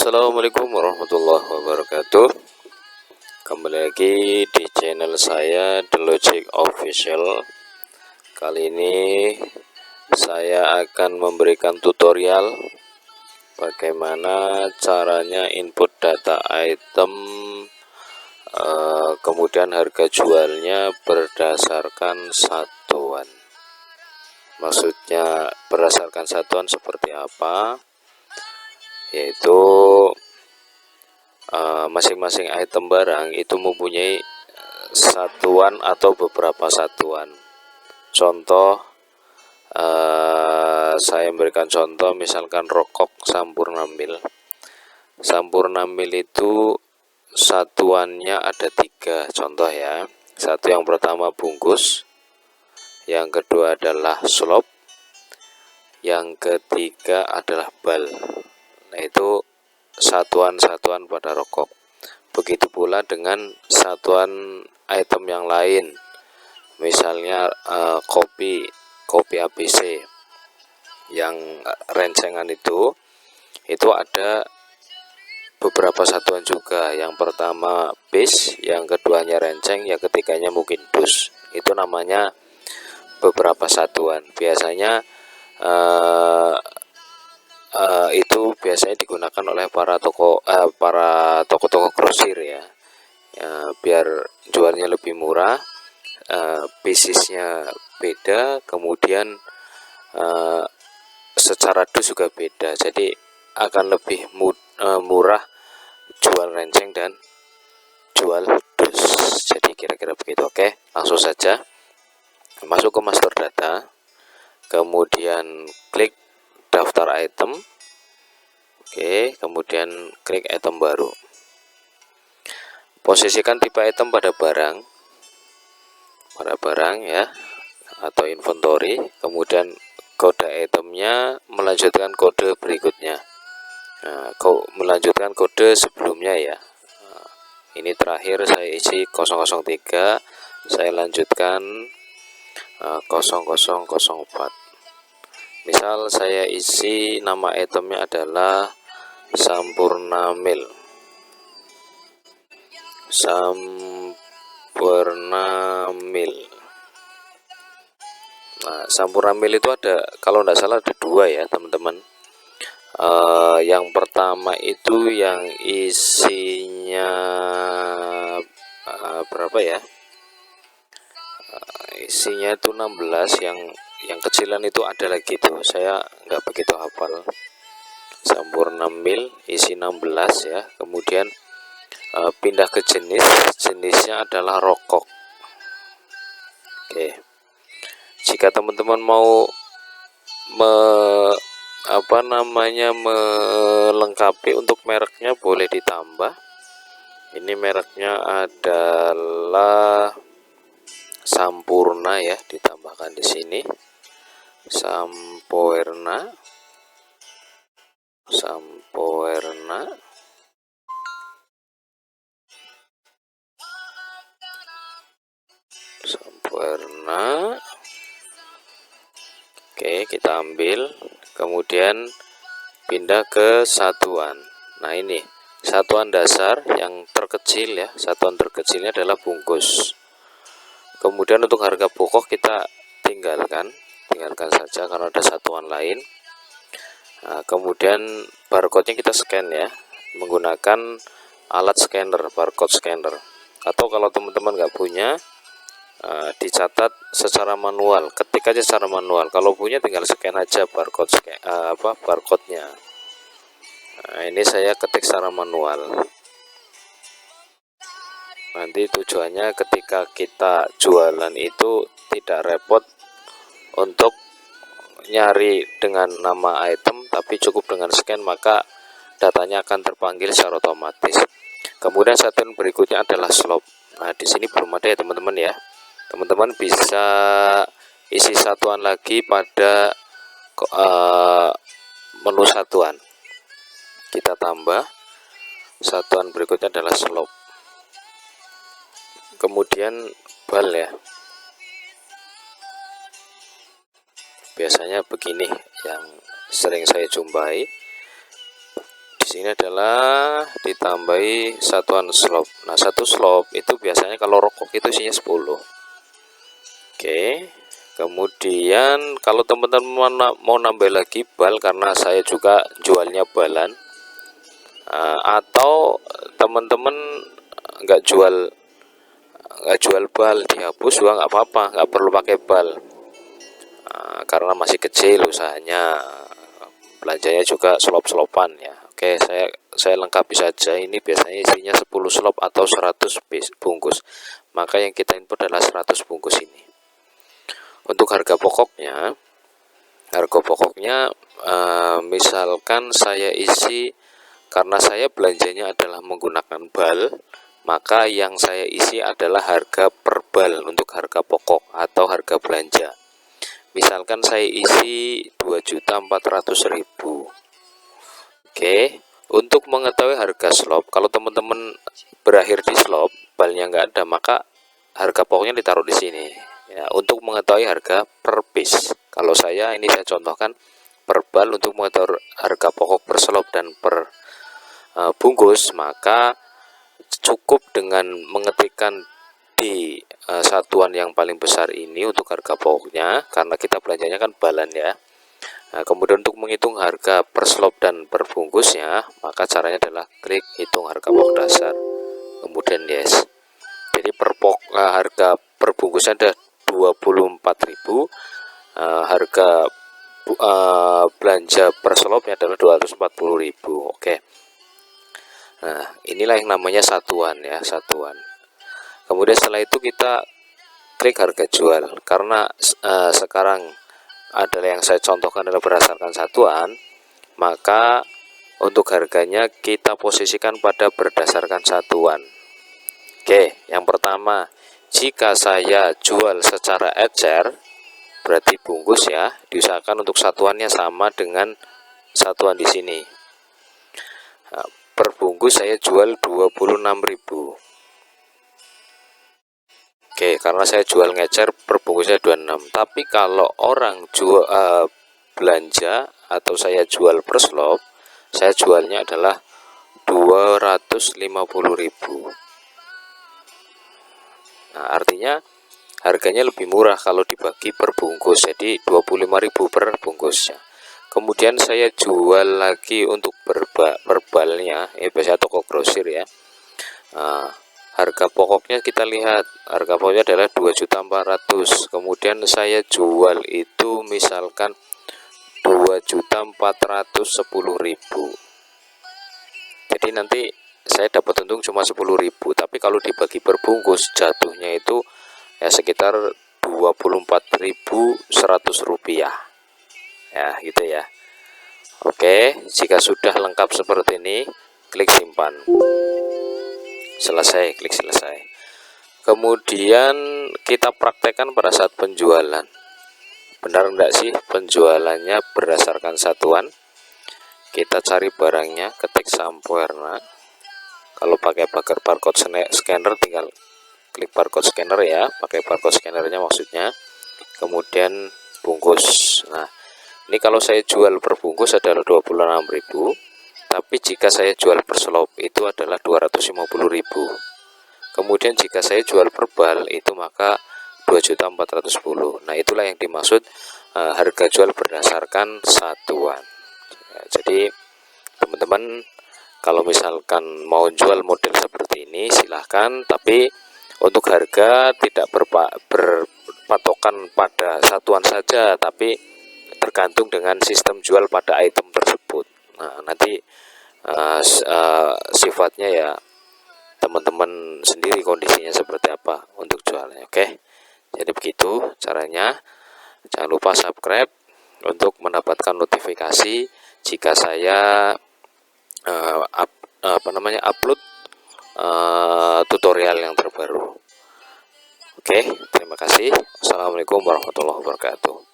Assalamualaikum warahmatullahi wabarakatuh. Kembali lagi di channel saya The Logic Official. Kali ini saya akan memberikan tutorial bagaimana caranya input data item, kemudian harga jualnya berdasarkan satuan. Maksudnya berdasarkan satuan seperti apa? Yaitu masing-masing item barang itu mempunyai satuan atau beberapa satuan. Contoh, saya memberikan contoh, misalkan rokok Sampurna Mil. Sampurna Mil itu satuannya ada 3 contoh ya. Satu, yang pertama bungkus, yang kedua adalah slop, yang ketiga adalah bal. Nah, itu satuan-satuan pada rokok. Begitu pula dengan satuan item yang lain, misalnya kopi ABC yang rencengan itu ada beberapa satuan juga. Yang pertama base, yang keduanya renceng, yang ketiganya mungkin dus. Itu namanya beberapa satuan. Biasanya itu biasanya digunakan oleh para toko-toko grosir ya, biar jualnya lebih murah. Bisnisnya beda, kemudian secara dus juga beda, jadi akan lebih murah jual renceng dan jual dus. Jadi kira-kira begitu. Oke, langsung saja masuk ke master data, kemudian klik daftar item. Oke, kemudian klik item baru. Posisikan tipe item pada barang ya, atau inventory. Kemudian kode itemnya melanjutkan kode berikutnya. Nah, melanjutkan kode sebelumnya ya. Nah, ini terakhir saya isi 003, saya lanjutkan 0004. Misal saya isi nama itemnya adalah Sampurna Mil. Nah, Sampurna Mil itu ada, kalau tidak salah ada 2 ya teman-teman. Yang pertama itu yang isinya berapa ya? Isinya itu 16, yang kecilan itu ada lagi tuh, saya nggak begitu hafal. Sampurna Mil isi 16 ya. Kemudian pindah ke jenisnya adalah rokok. Oke, jika teman-teman mau melengkapi untuk mereknya, boleh ditambah. Ini mereknya adalah Sampurna ya, ditambahkan di sini Sampurna. Oke, kita ambil, kemudian pindah ke satuan. Nah, ini satuan dasar yang terkecil ya, satuan terkecilnya adalah bungkus. Kemudian untuk harga pokok kita tinggalkan saja karena ada satuan lain. Nah, kemudian barcode-nya kita scan ya, menggunakan alat scanner, barcode scanner. Atau kalau teman-teman nggak punya, dicatat secara manual, ketik aja secara manual. Kalau punya tinggal scan aja barcode-nya. Nah, ini saya ketik secara manual. Nanti tujuannya ketika kita jualan itu tidak repot untuk nyari dengan nama item, tapi cukup dengan scan, maka datanya akan terpanggil secara otomatis. Kemudian satuan berikutnya adalah slop. Nah, di sini belum ada ya teman-teman ya. Teman-teman bisa isi satuan lagi pada menu satuan. Kita tambah satuan berikutnya adalah slop. Kemudian bal ya, biasanya begini yang sering saya jumpai. Di sini adalah ditambahi satuan slop. Nah, satu slop itu biasanya kalau rokok itu isinya 10. Oke. Kemudian kalau teman-teman mau nambah lagi bal, karena saya juga jualnya balan, atau teman-teman nggak jual bal, dihapus juga nggak apa-apa, nggak perlu pakai bal. Karena masih kecil usahanya, belanjanya juga slop-slopan ya. Oke, saya lengkapi saja. Ini biasanya isinya 10 slop atau 100 bungkus. Maka yang kita input adalah 100 bungkus ini. Untuk harga pokoknya misalkan saya isi, karena saya belanjanya adalah menggunakan bal, maka yang saya isi adalah harga per bal untuk harga pokok atau harga belanja. Misalkan saya isi 2.400.000. Oke, untuk mengetahui harga slop, kalau teman-teman berakhir di slop, balnya nggak ada, maka harga pokoknya ditaruh di sini. Ya, untuk mengetahui harga per piece. Kalau saya contohkan per bal. Untuk mengetahui harga pokok per slop dan per bungkus, maka cukup dengan mengetikkan di satuan yang paling besar ini untuk harga pokoknya, karena kita belanjanya kan balan ya. Nah, kemudian untuk menghitung harga per slop dan per bungkusnya, maka caranya adalah klik hitung harga pokok dasar, kemudian yes. Jadi harga per bungkusnya ada 24.000, harga belanja per slopnya adalah 240.000. Oke. Nah, inilah yang namanya satuan ya, satuan. Kemudian setelah itu kita klik harga jual, karena sekarang adalah yang saya contohkan adalah berdasarkan satuan, maka untuk harganya kita posisikan pada berdasarkan satuan. Oke, yang pertama, jika saya jual secara ecer, berarti bungkus ya, diusahakan untuk satuannya sama dengan satuan di sini. Nah, per bungkus saya jual 26.000. Oke, karena saya jual ngecer, per bungkusnya 26. Tapi kalau orang jual belanja atau saya jual per slop, saya jualnya adalah 250.000. Nah, artinya harganya lebih murah kalau dibagi per bungkus, jadi 25.000 per bungkus ya. Kemudian saya jual lagi untuk balnya, biasanya toko grosir ya. Nah, harga pokoknya kita lihat, harga pokoknya adalah 2.400.000. Kemudian saya jual itu misalkan 2.410.000. Jadi nanti saya dapat untung cuma 10.000, tapi kalau dibagi per bungkus jatuhnya itu ya sekitar 24.100 rupiah. Ya, gitu ya. Oke, jika sudah lengkap seperti ini, klik simpan. Selesai, klik selesai. Kemudian kita praktekkan pada saat penjualan. Benar enggak sih penjualannya berdasarkan satuan? Kita cari barangnya, ketik Sampoerna. Kalau pakai barcode scanner tinggal klik barcode scanner ya, pakai barcode scannernya maksudnya. Kemudian bungkus. Nah, ini kalau saya jual per bungkus adalah 26.000. Tapi jika saya jual per slop itu adalah 250.000. Kemudian jika saya jual per bal itu maka 2.410. Nah, itulah yang dimaksud harga jual berdasarkan satuan. Ya, jadi teman-teman kalau misalkan mau jual model seperti ini silahkan, tapi untuk harga tidak berpatokan pada satuan saja, tapi tergantung dengan sistem jual pada item tersebut. Nah, nanti sifatnya ya teman-teman sendiri kondisinya seperti apa untuk jualnya. Oke, jadi begitu caranya. Jangan lupa subscribe untuk mendapatkan notifikasi jika saya upload tutorial yang terbaru. Oke, terima kasih. Assalamualaikum warahmatullahi wabarakatuh.